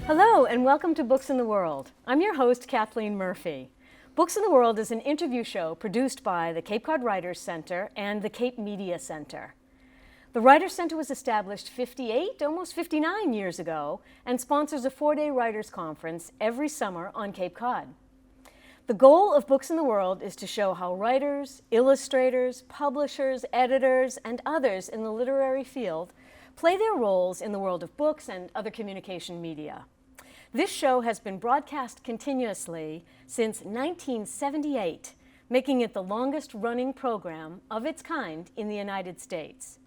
Hello and welcome to Books in the World. I'm your host, Kathleen Murphy. Books in the World is an interview show produced by the Cape Cod Writers Center and the Cape Media Center. The Writers Center was established 58, almost 59 years ago and sponsors a 4-day writers conference every summer on Cape Cod. The goal of Books in the World is to show how writers, illustrators, publishers, editors, and others in the literary field play their roles in the world of books and other communication media. This show has been broadcast continuously since 1978, making it the longest-running program of its kind in the United States.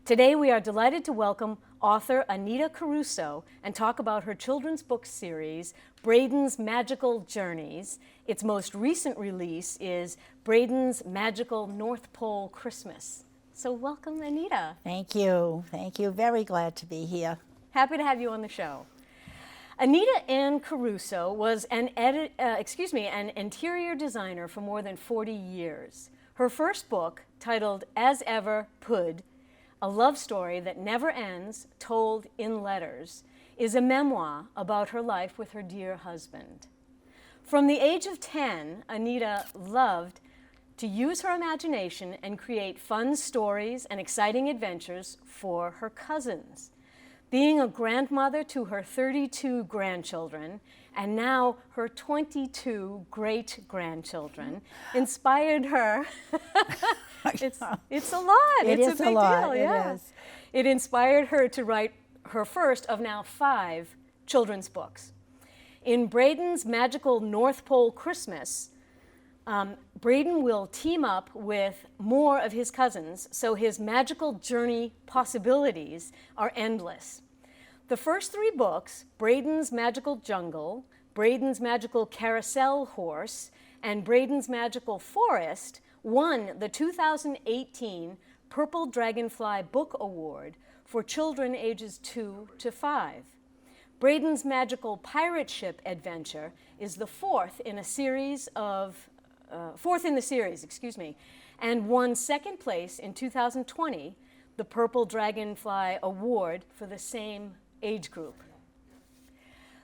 Today, we are delighted to welcome author Anita Caruso and talk about her children's book series, Brayden's Magical Journeys. Its most recent release is Brayden's Magical North Pole Christmas. So welcome, Anita. Thank you. Thank you. Very glad to be here. Happy to have you on the show. Anita Ann Caruso was an interior designer for more than 40 years. Her first book, titled As Ever Pud, A Love Story That Never Ends, Told in Letters, is a memoir about her life with her dear husband. From the age of 10, Anita loved to use her imagination and create fun stories and exciting adventures for her cousins. Being a grandmother to her 32 grandchildren and now her 22 great-grandchildren inspired her. It's a lot. It's a big deal. Yeah. It is. It inspired her to write her first of now 5 children's books. In Brayden's Magical North Pole Christmas, Brayden will team up with more of his cousins, so his magical journey possibilities are endless. The first 3 books, Brayden's Magical Jungle, Brayden's Magical Carousel Horse, and Brayden's Magical Forest, won the 2018 Purple Dragonfly Book Award for children ages 2 to 5. Brayden's Magical Pirate Ship Adventure is the fourth in the series, and won second place in 2020, the Purple Dragonfly Award for the same age group.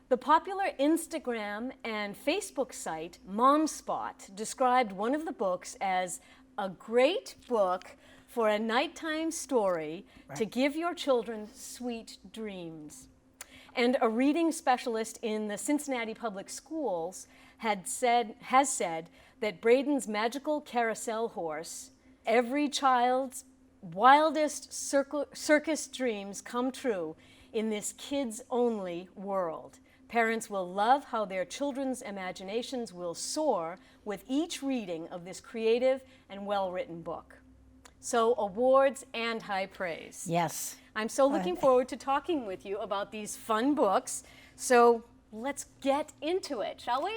The popular Instagram and Facebook site MomSpot described one of the books as a great book for a nighttime story to give your children sweet dreams. And a reading specialist in the Cincinnati Public Schools has said that Brayden's Magical Carousel Horse, every child's wildest circus dreams come true in this kids-only world. Parents will love how their children's imaginations will soar with each reading of this creative and well-written book. So awards and high praise. Yes. I'm so looking forward to talking with you about these fun books. So let's get into it, shall we?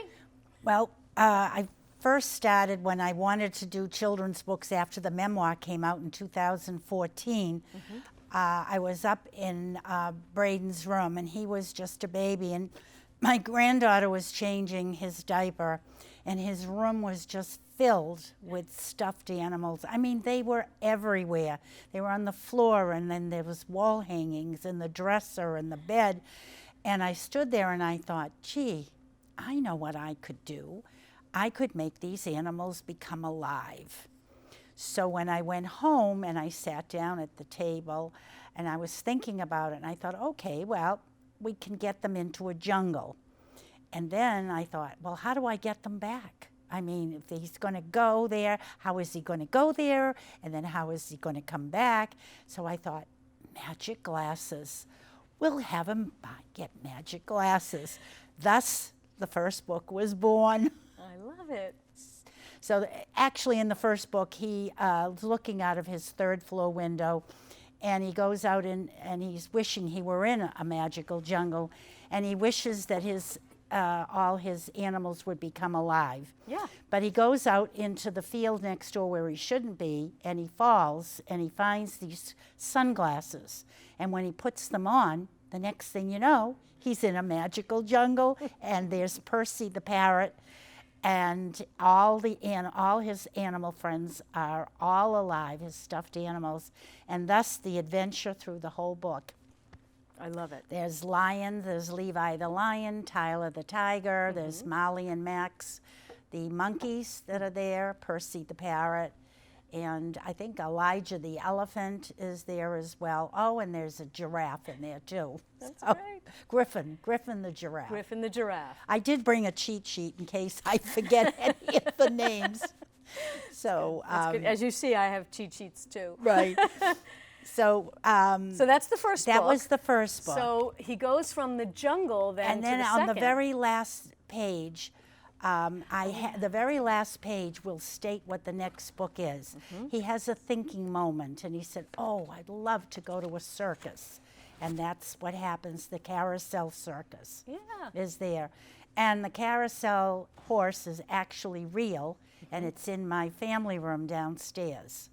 Well, I first started when I wanted to do children's books after the memoir came out in 2014. I was up in Brayden's room, and he was just a baby, and my granddaughter was changing his diaper, and his room was just filled with stuffed animals. I mean, they were everywhere. They were on the floor, and then there was wall hangings and the dresser and the bed, and I stood there and I thought, gee, I know what I could do. I could make these animals become alive. So when I went home and I sat down at the table and I was thinking about it, and I thought, okay, well, we can get them into a jungle. And then I thought, well, how do I get them back? I mean, if he's going to go there, how is he going to go there? And then how is he going to come back? So I thought, magic glasses. We'll have him get magic glasses. Thus, the first book was born. I love it. So actually in the first book, he is looking out of his 3rd floor window, and he goes out and he's wishing he were in a magical jungle, and he wishes that all his animals would become alive. Yeah. But he goes out into the field next door where he shouldn't be, and he falls, and he finds these sunglasses. And when he puts them on, the next thing you know, he's in a magical jungle, and there's Percy the Parrot, and all his animal friends are all alive, his stuffed animals, and thus the adventure through the whole book. I love it. There's lions, there's Levi the lion, Tyler the tiger, there's Molly and Max, the monkeys that are there, Percy the parrot, and I think Elijah the elephant is there as well. Oh, and there's a giraffe in there too. That's great. Griffin the giraffe. Griffin the giraffe. I did bring a cheat sheet in case I forget any of the names. So, That's good. As you see, I have cheat sheets too. right. So that's the first book. that was the first book. So he goes from the jungle then And then to the on second. the very last page, the very last page will state what the next book is. He has a thinking moment, and he said, "Oh, I'd love to go to a circus," and that's what happens. The Carousel Circus is there, and the carousel horse is actually real, and it's in my family room downstairs.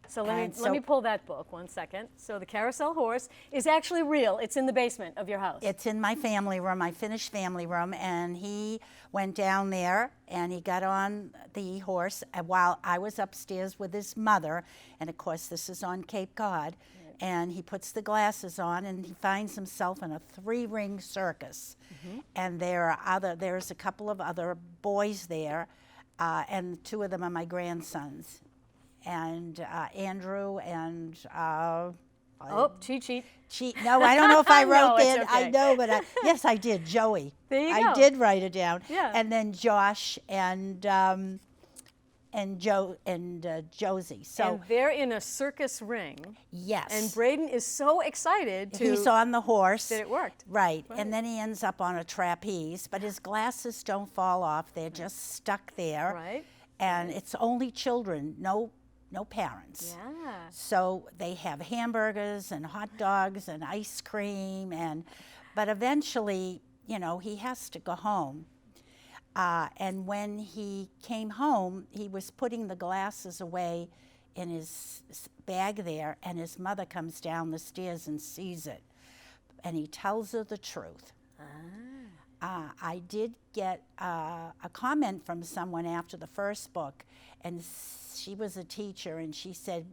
So let me pull that book 1 second. So the carousel horse is actually real. It's in the basement of your house. It's in my family room, my finished family room, and he went down there and he got on the horse while I was upstairs with his mother, and of course this is on Cape Cod, and he puts the glasses on and he finds himself in a 3-ring circus, and there's a couple of other boys there, and 2 of them are my grandsons. And Andrew and cheat sheet. no, I don't know if I wrote No, it's that. okay. I know, but yes, I did. Joey. There you I go. did write it down. Yeah. And then Josh and Josie. So And they're in a circus ring. yes. And Brayden is so excited He's on the horse. that it worked. Right. And then he ends up on a trapeze, but his glasses don't fall off. They're just stuck there. Right. And it's only children, no parents. Yeah. So they have hamburgers and hot dogs and ice cream, but eventually, he has to go home. And when he came home, he was putting the glasses away in his bag there, and his mother comes down the stairs and sees it. And he tells her the truth. I did get a comment from someone after the first book, and she was a teacher, and she said,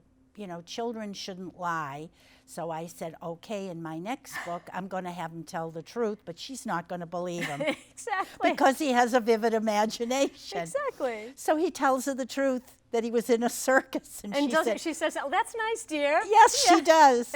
children shouldn't lie. So I said, okay, in my next book, I'm going to have him tell the truth, but she's not going to believe him. Exactly. Because he has a vivid imagination. Exactly. So he tells her the truth that he was in a circus. And she says, "Oh, that's nice, dear." yes, she does.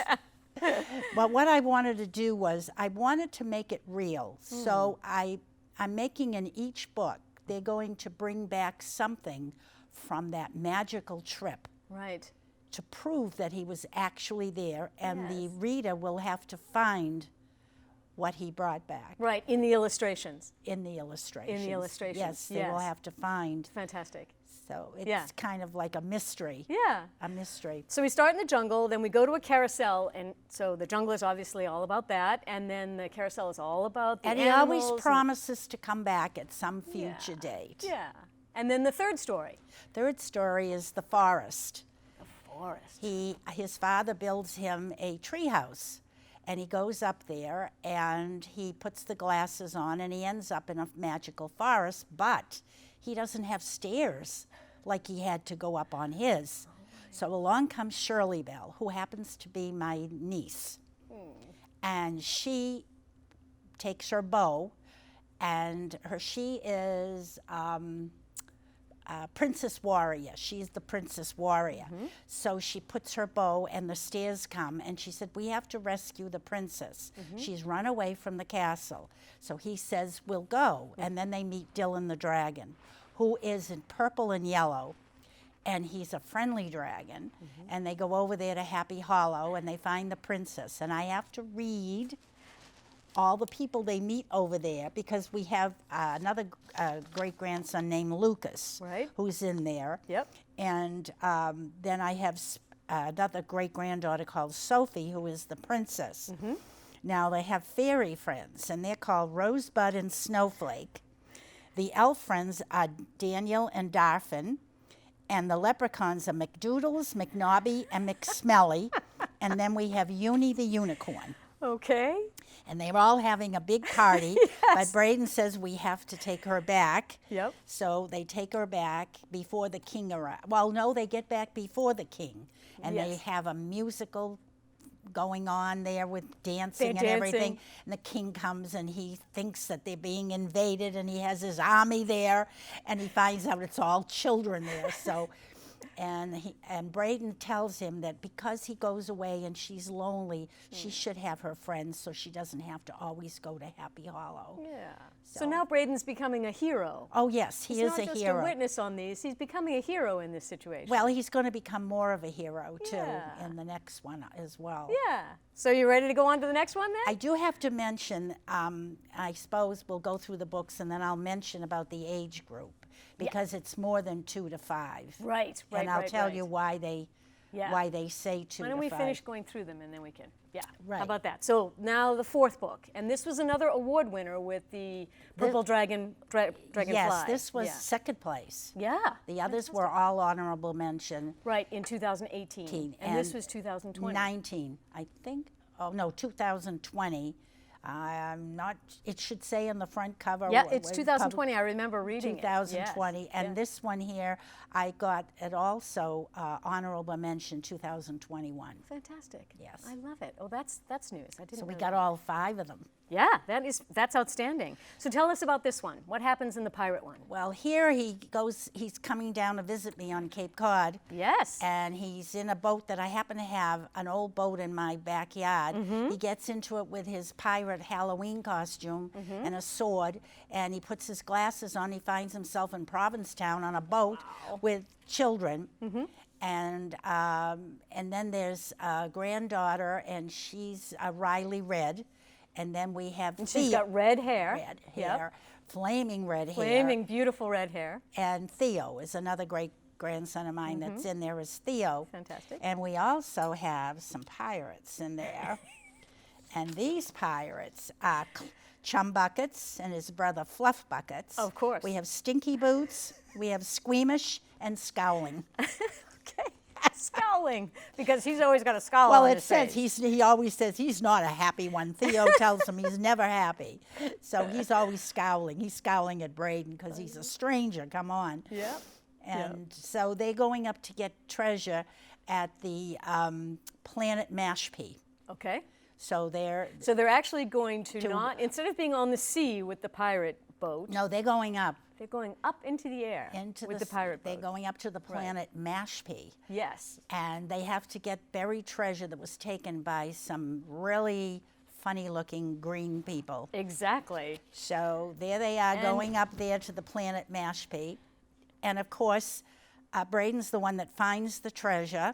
But what I wanted to do was I wanted to make it real. So I'm making in each book, they're going to bring back something from that magical trip. Right. To prove that he was actually there, and the Yes. reader will have to find what he brought back Right, in the illustrations. in the illustrations. illustrations, Yes, they will yes. have to find. Fantastic. So it's Yeah. kind of like a mystery. Yeah. A mystery. So we start in the jungle, then we go to a carousel, and so the jungle is obviously all about that, and then the carousel is all about the And animals. he always promises to come back at some future date. Yeah. And then the third story. Third story is the forest. Forest. His father builds him a treehouse, and he goes up there and he puts the glasses on, and he ends up in a magical forest, but he doesn't have stairs like he had to go up on his. So along comes Shirley Bell, who happens to be my niece, and she takes her bow, and she is Princess Warrior. She's the Princess Warrior. So she puts her bow, and the stairs come, and she said, we have to rescue the princess. She's run away from the castle. So he says, we'll go. And then they meet Dylan the dragon, who is in purple and yellow, and he's a friendly dragon. And they go over there to Happy Hollow, and they find the princess. And I have to read all the people they meet over there, because we have another great-grandson named Lucas, Right. who's in there. Yep. And then I have another great-granddaughter called Sophie, who is the princess. Now they have fairy friends, and they're called Rosebud and Snowflake. The elf friends are Daniel and Darfin, and the leprechauns are McDoodles, McNobby, and McSmelly. And then we have Uni the unicorn. Okay. And they're all having a big party, but Brayden says we have to take her back. Yep. So they take her back before the king arrives. Well, no, they get back before the king, and they Yes. have a musical going on there with dancing and everything. And the king comes and he thinks that they're being invaded and he has his army there and he finds out it's all children there. So, and Brayden tells him that because he goes away and she's lonely, she should have her friends so she doesn't have to always go to Happy Hollow. Yeah. So now Brayden's becoming a hero. Oh yes, he is a hero. He's not just a witness on these, he's becoming a hero in this situation. Well, he's going to become more of a hero too in the next one as well. Yeah. So you ready to go on to the next one then? I do have to mention, I suppose we'll go through the books and then I'll mention about the age group because it's more than 2 to 5. Right, right, and I'll tell you why they say 2 to 5. Why don't we finish going through them and then we can, Right. How about that? So now the 4th book, and this was another award winner with the Purple Dragonfly. Yes, this was 2nd place. Yeah. The others were all honorable mention. Right, in 2018. And this was 2020. 19, I think. Oh, no, 2020. I'm not, it should say on the front cover. Yeah, it's 2020. I remember reading 2020. Yes. And this one here, I got it also honorable mention 2021. Fantastic. Yes. I love it. Oh, that's news. I didn't So we know got that. all 5 of them. Yeah, that's outstanding. So tell us about this one. What happens in the pirate one? Well, here he's coming down to visit me on Cape Cod. Yes. And he's in a boat that I happen to have, an old boat in my backyard. He gets into it with his pirate Halloween costume and a sword, and he puts his glasses on. He finds himself in Provincetown on a boat with children. And then there's a granddaughter, and she's Riley Red. And then we have Theo. She's got red hair. Red hair, flaming red hair. Flaming, beautiful red hair. And Theo is another great grandson of mine that's in there is Theo. Fantastic. And we also have some pirates in there. And these pirates are Chum Buckets and his brother Fluff Buckets. Of course. We have Stinky Boots, we have Squeamish, and Scowling. Okay. Scowling, because he's always got a scowl Well, on it his says face. he always says he's not a happy one. Theo tells him he's never happy. So he's always scowling. He's scowling at Brayden because he's a stranger. Come on. Yep. And so they're going up to get treasure at the planet Mashpee. Okay. So they're actually going to not, instead of being on the sea with the pirate boat. No, they're going up. They're going up into the air with the pirate boat. They're going up to the planet Mashpee. Yes. And they have to get buried treasure that was taken by some really funny-looking green people. Exactly. So there they are going up there to the planet Mashpee. And, of course, Brayden's the one that finds the treasure.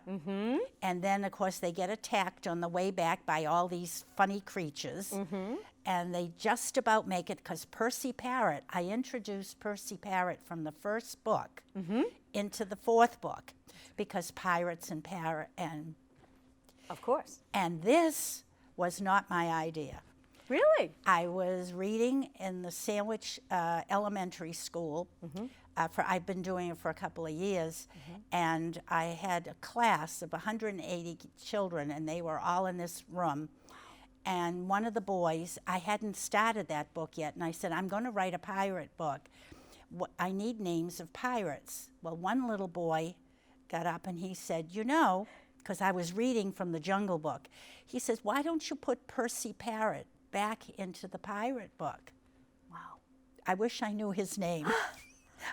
And then, of course, they get attacked on the way back by all these funny creatures. And they just about make it because Percy Parrot, I introduced Percy Parrot from the 1st book into the 4th book because pirates and parrot and... Of course. And this was not my idea. Really? I was reading in the Sandwich Elementary School. I've been doing it for a couple of years, and I had a class of 180 children, and they were all in this room. And one of the boys, I hadn't started that book yet, and I said, I'm going to write a pirate book. I need names of pirates. Well, one little boy got up and he said, you know, because I was reading from the Jungle Book, he says, why don't you put Percy Parrot back into the pirate book? Wow. I wish I knew his name.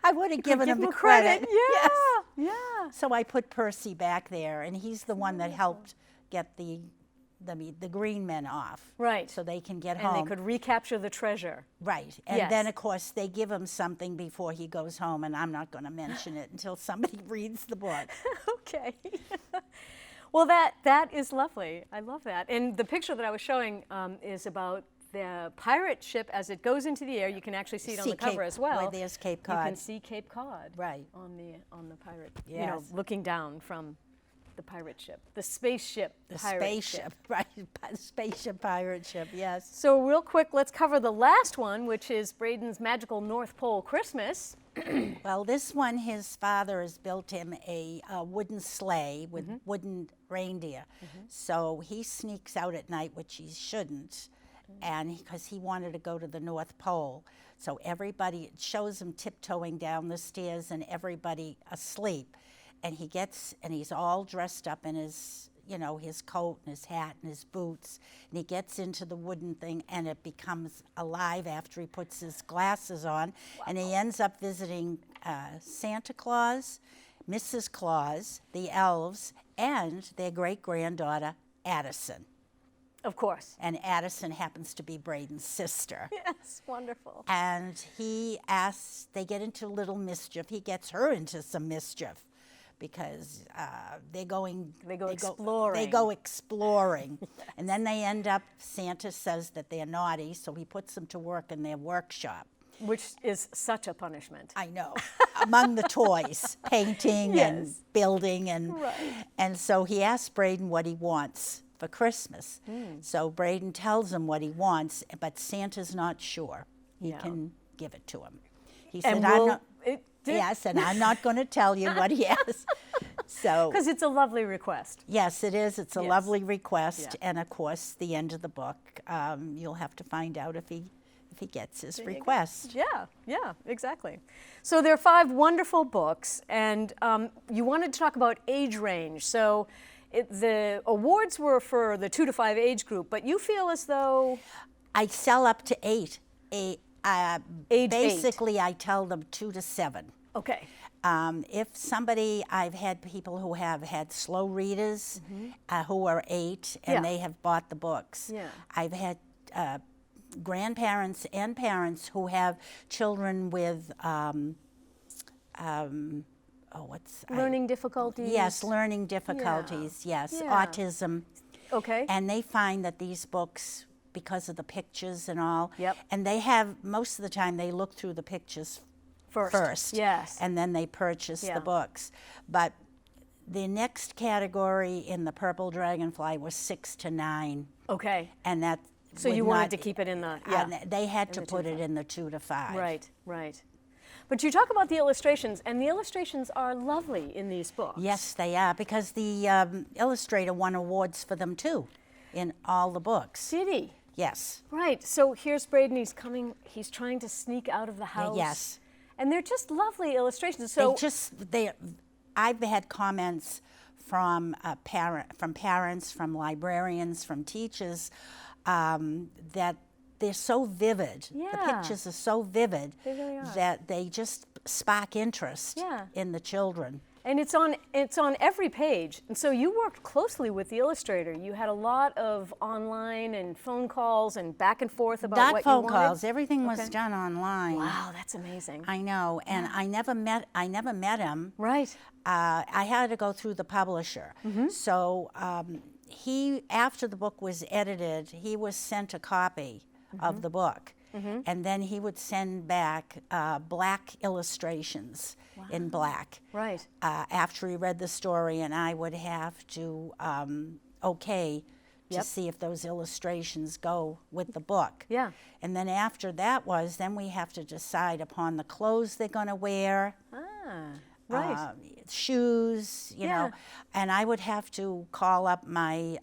I would have given him the credit. Yeah, yes. yeah. So I put Percy back there, and he's the one that helped get the green men off. Right. So they can get home. And they could recapture the treasure. Right. And then, of course, they give him something before he goes home, and I'm not going to mention it until somebody reads the book. Okay. Well, that is lovely. I love that. And the picture that I was showing is about the pirate ship as it goes into the air. You can actually see it on the cover as well. Where there's Cape Cod. You can see Cape Cod. Right. On the pirate. Yes. You know, looking down from the pirate ship, the spaceship. The spaceship, right? The spaceship pirate ship. Yes. So real quick, let's cover the last one, which is Brayden's Magical North Pole Christmas. Well, this one, his father has built him a wooden sleigh with wooden reindeer. So he sneaks out at night, which he shouldn't, and because he wanted to go to the North Pole. So everybody, it shows him tiptoeing down the stairs and everybody asleep. And he gets, and he's all dressed up in his you know, his coat and his hat and his boots, and he gets into the wooden thing, and it becomes alive after he puts his glasses on, and he ends up visiting Santa Claus, Mrs. Claus, the elves, and their great-granddaughter, Addison. Of course. And Addison happens to be Brayden's sister. Yes, wonderful. And he asks, they get into little mischief. He gets her into some mischief because they go exploring. They go exploring. And then they end up, Santa says that they're naughty, so he puts them to work in their workshop. Which is such a punishment. I know. Among the toys, painting and building. And so he asks Brayden what he wants for Christmas. So Brayden tells him what he wants, but Santa's not sure he can give it to him. He said, yes, and I'm not going to tell you what he has. So, because it's a lovely request. Yes, it is. It's a lovely request. And of course, the end of the book, you'll have to find out if he gets his request. Yeah, exactly. So there are 5 wonderful books, and you wanted to talk about age range. So the awards were for the 2 to 5 age group, but you feel as though... I sell up to 8. Age basically, 8. I tell them 2 to 7. Okay. If somebody, I've had people who have had slow readers who are 8 and they have bought the books. Yeah. I've had grandparents and parents who have children with learning difficulties. Yes, learning difficulties. Yes, autism. Okay. And they find that these books, because of the pictures and all, and they have, most of the time they look through the pictures first. Yes. And then they purchase the books. But the next category in the Purple Dragonfly was 6 to 9. Okay. And that. So you wanted to keep it in the, they had to put it in the 2 to 5. Right, right. But you talk about the illustrations, and the illustrations are lovely in these books. Yes, they are, because the illustrator won awards for them too, in all the books. Did he? Yes. Right, so here's Brayden, he's trying to sneak out of the house. Yes. And they're just lovely illustrations. So I've had comments from parents, from librarians, from teachers, that they're so vivid. Yeah. The pictures are so vivid They really are. that they just spark interest in the children. And it's on every page. And so you worked closely with the illustrator. You had a lot of online and phone calls and back and forth about what you wanted. Not phone calls. Everything was done online. Wow, that's amazing. I know, and I never met him. Right. I had to go through the publisher. So after the book was edited, he was sent a copy of the book, and then he would send back black illustrations in black. Right. After he read the story, and I would have to to see if those illustrations go with the book. Yeah. And then after that then we have to decide upon the clothes they're going to wear. Right. Shoes, you know, and I would have to call up my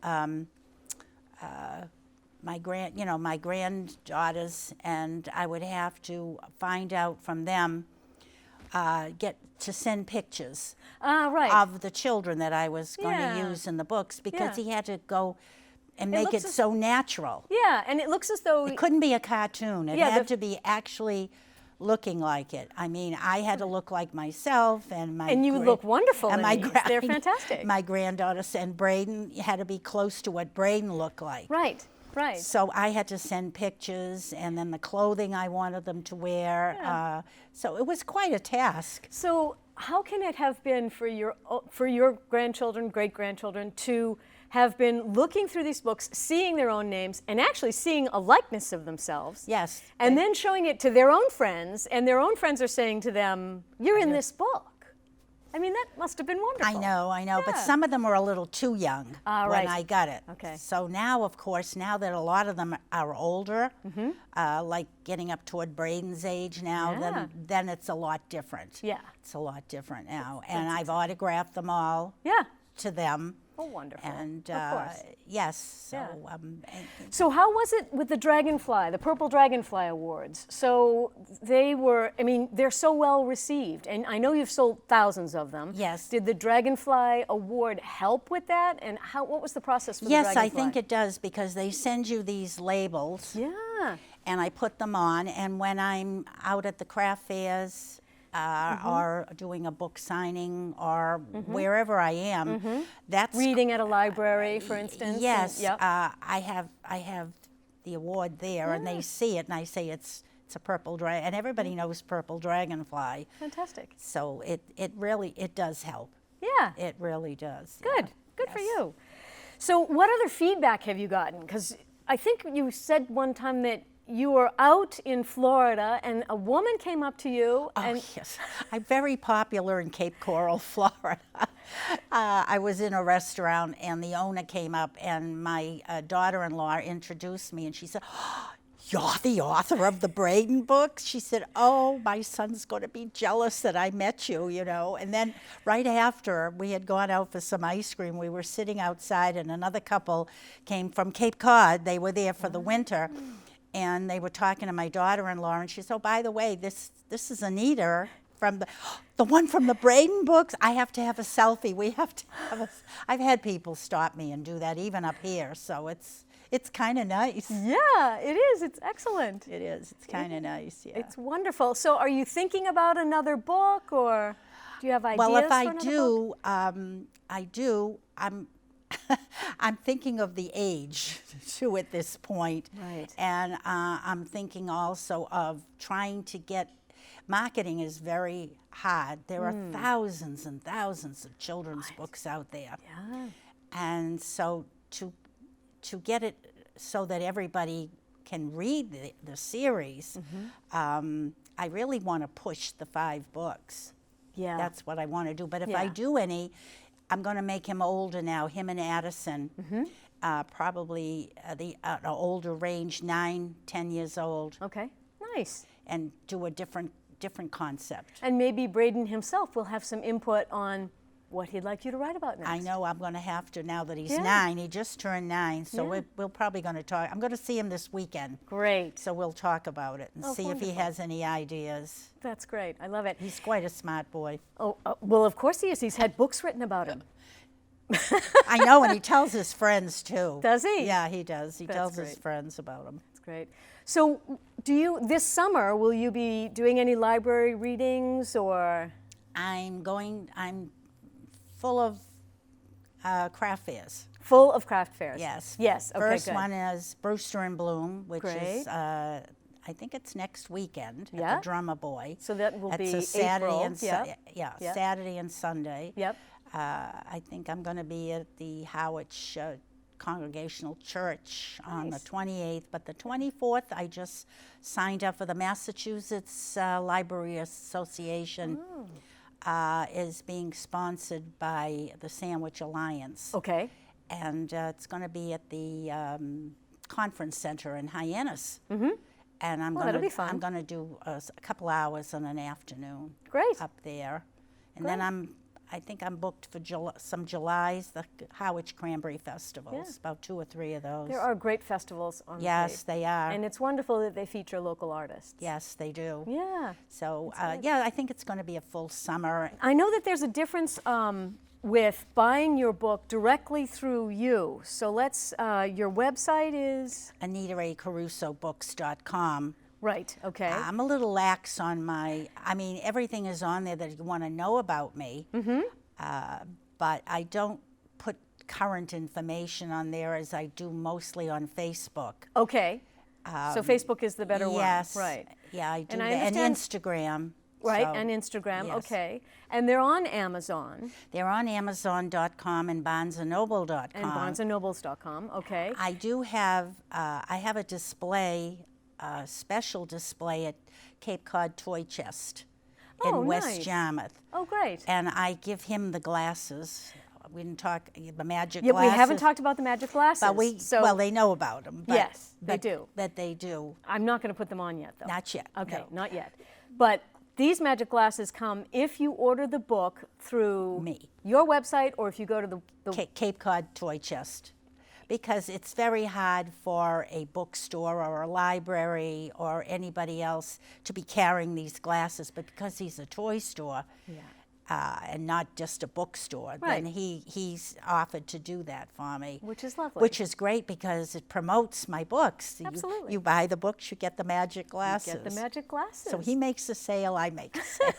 my granddaughters, and I would have to find out from them, get to send pictures of the children that I was going to use in the books, because he had to go and make it so natural. Yeah, and it looks as though it couldn't be a cartoon. It had to be actually looking like it. I mean, I had to look like myself, and you look wonderful in these. They're fantastic. My granddaughter and Brayden had to be close to what Brayden looked like. Right, right. So I had to send pictures, and then the clothing I wanted them to wear. So it was quite a task. So how can it have been for your grandchildren, great-grandchildren, to have been looking through these books, seeing their own names, and actually seeing a likeness of themselves? Yes. And then showing it to their own friends, and their own friends are saying to them, "You're in this book." I mean, that must have been wonderful. I know, but some of them were a little too young when I got it. Okay. So now, of course, now that a lot of them are older, like getting up toward Brayden's age now, then it's a lot different. Yeah. It's a lot different now. And I've autographed them all to them. Oh, wonderful. And of course. yes, so Yeah. so how was it with the Dragonfly, the Purple Dragonfly Awards? So they're so well received, and I know you've sold thousands of them. Yes. Did the Dragonfly Award help with that? And what was the process for the Dragonfly? yes, I think it does, because they send you these labels. Yeah. And I put them on, and when I'm out at the craft fairs or doing a book signing or wherever I am, that's Reading at a library, for instance. yes. Yep. I have the award there, and they see it, and I say it's a purple dragon, and everybody knows Purple Dragonfly. Fantastic. So it really does help. Yeah. It really does. Good. Yeah. Good for Yes. you. So what other feedback have you gotten? Because I think you said one time that you were out in Florida and a woman came up to you and Yes, I'm very popular in Cape Coral, Florida. I was in a restaurant and the owner came up, and my daughter-in-law introduced me, and she said, "Oh, you're the author of the Brayden books?" She said, "Oh, my son's going to be jealous that I met you, you know." And then right after we had gone out for some ice cream, we were sitting outside, and another couple came from Cape Cod. They were there for the winter. And they were talking to my daughter-in-law, and she said, "Oh, by the way, this is Anita from the one from the Brayden books. I have to have a selfie. We have to have a." I've had people stop me and do that even up here, so it's kind of nice. yeah, it is. It's excellent. It is. It's kind of nice. Yeah. It's wonderful. So are you thinking about another book, or do you have ideas Well, if for I another book? do. I'm thinking of the age too at this point. Right. And I'm thinking also of trying to get, marketing is very hard. There are thousands and thousands of children's books out there. Yeah. And so to get it so that everybody can read the series, I really want to push the 5 books. Yeah. That's what I want to do. But if Yeah. I do any, I'm going to make him older now, him and Addison, probably the older range, 9, 10 years old, Okay. Nice. and do a different concept. And maybe Brayden himself will have some input on what he'd like you to write about next. I know I'm going to have to now that he's Yeah. 9. He just turned 9, so Yeah. we're probably going to talk. I'm going to see him this weekend, Great. so we'll talk about it and Oh, see if he wonderful. has any ideas. That's great. I love it. He's quite a smart boy. Oh, well, of course he is. He's had books written about him. I know, and he tells his friends too. Does he? Yeah, he does. He That's tells his great. friends about him. That's great. So this summer, will you be doing any library readings or? I'm full of craft fairs. Full of craft fairs? Yes. Yes, okay, First good. one is Brewster and Bloom, which Great. is, I think it's next weekend Yeah. at the Drummer Boy. So that will That's be a Saturday April. and Yep. Yep. Saturday and Sunday. Yep. I think I'm going to be at the Howard Congregational Church on the Nice. 28th, but the 24th I just signed up for the Massachusetts Library Association. Is being sponsored by the Sandwich Alliance. Okay. And it's going to be at the conference center in Hyannis. And I'm that'll be fun. I'm going to do a couple hours in an afternoon Great. up there, and then I think I'm booked for some Julys, the Howard Cranberry Festivals, Yeah. about 2 or 3 of those. There are great festivals on the Yes, Cape. they are. And it's wonderful that they feature local artists. Yes, they do. Yeah. So yeah, I think it's going to be a full summer. I know that there's a difference with buying your book directly through you. So your website is? AnitaCarusoBooks.com. Right, okay. I'm a little lax on everything is on there that you want to know about me, but I don't put current information on there as I do mostly on Facebook. Okay. So Facebook is the better Yes. one. Right. Yeah, I do And I that. And understand- Instagram. Right, so, and Instagram, yes. okay. And they're on Amazon They're on Amazon.com and BarnesandNoble.com. and BarnesandNobles.com, okay. I do have, I have a display, a special display at Cape Cod Toy Chest Oh, in West nice. Yarmouth. Oh, great. And I give him the glasses. We didn't talk, the magic Yeah, glasses. we haven't talked about the magic glasses. But so they know about them. Yes, they do. That they do. I'm not going to put them on yet, though. Not yet. Okay, no. not yet. But these magic glasses come if you order the book through Me. your website or if you go to the Cape Cod Toy Chest. Because it's very hard for a bookstore or a library or anybody else to be carrying these glasses, but because he's a toy store and not just a bookstore, then he's offered to do that for me. Which is lovely. Which is great because it promotes my books. Absolutely. You buy the books, you get the magic glasses. You get the magic glasses. So he makes a sale, I make a sale.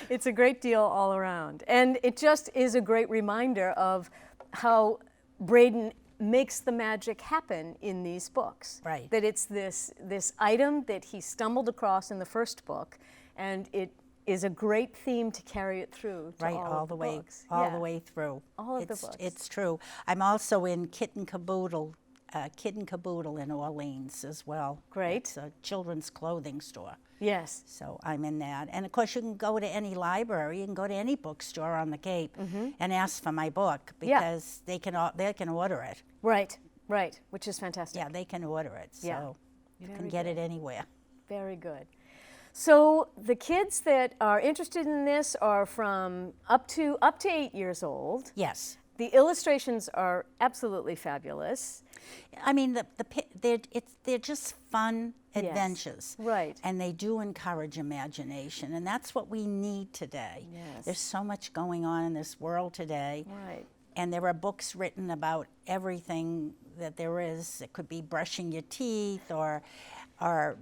It's a great deal all around. And it just is a great reminder of how Brayden makes the magic happen in these books. Right. That it's this item that he stumbled across in the first book, and it is a great theme to carry it through to all of the books. All the way through. All of the books. It's true. I'm also in Kit and Caboodle in Orleans as well. Great. It's a children's clothing store. Yes. So I'm in that. And of course you can go to any library, you can go to any bookstore on the Cape and ask for my book because they can order it. Right, right, which is fantastic. Yeah, they can order it. So you can get it anywhere. Very good. So the kids that are interested in this are from up to 8 years old. Yes. The illustrations are absolutely fabulous. I mean, they're just fun adventures. Right. And they do encourage imagination, and that's what we need today. Yes. There's so much going on in this world today. Right. And there are books written about everything that there is. It could be brushing your teeth or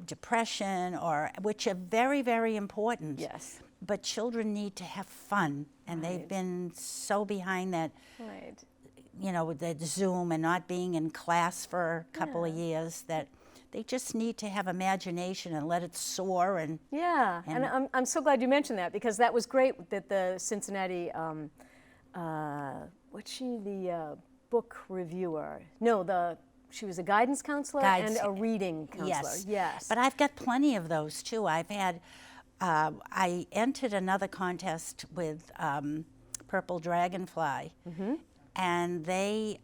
depression, which are very, very important. Yes. But children need to have fun, and they've been so behind that, you know, with the Zoom and not being in class for a couple of years, that they just need to have imagination and let it soar. And I'm so glad you mentioned that, because that was great that the Cincinnati, the book reviewer? No, she was a guidance counselor and a reading counselor. Yes. But I've got plenty of those too. I've had, I entered another contest with Purple Dragonfly, and they,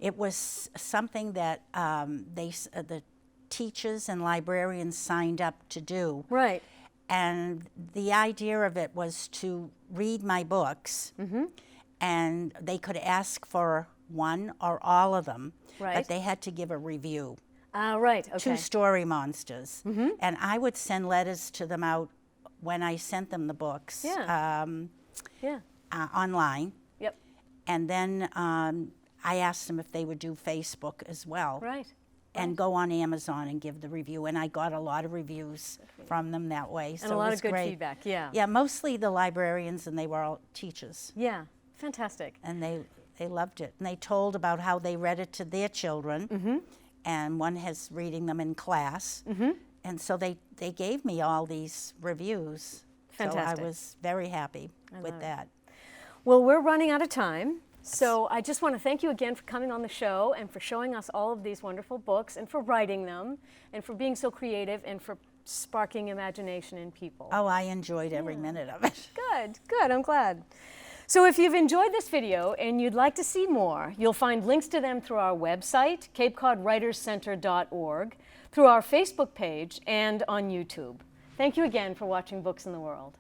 it was something that the teachers and librarians signed up to do. Right. And the idea of it was to read my books, and they could ask for one or all of them, but they had to give a review. Right, okay. 2 story monsters. And I would send letters to them out when I sent them the books online. Yep. And then I asked them if they would do Facebook as well. Right. And go on Amazon and give the review. And I got a lot of reviews from them that way. And a lot of good feedback, Yeah, mostly the librarians, and they were all teachers. Yeah, fantastic. And they loved it. And they told about how they read it to their children. And one has reading them in class. And so they gave me all these reviews. Fantastic. So I was very happy with that. Well, we're running out of time. So I just want to thank you again for coming on the show and for showing us all of these wonderful books and for writing them and for being so creative and for sparking imagination in people. Oh, I enjoyed every minute of it. Good, good, I'm glad. So if you've enjoyed this video and you'd like to see more, you'll find links to them through our website, CapeCodWritersCenter.org, through our Facebook page, and on YouTube. Thank you again for watching Books in the World.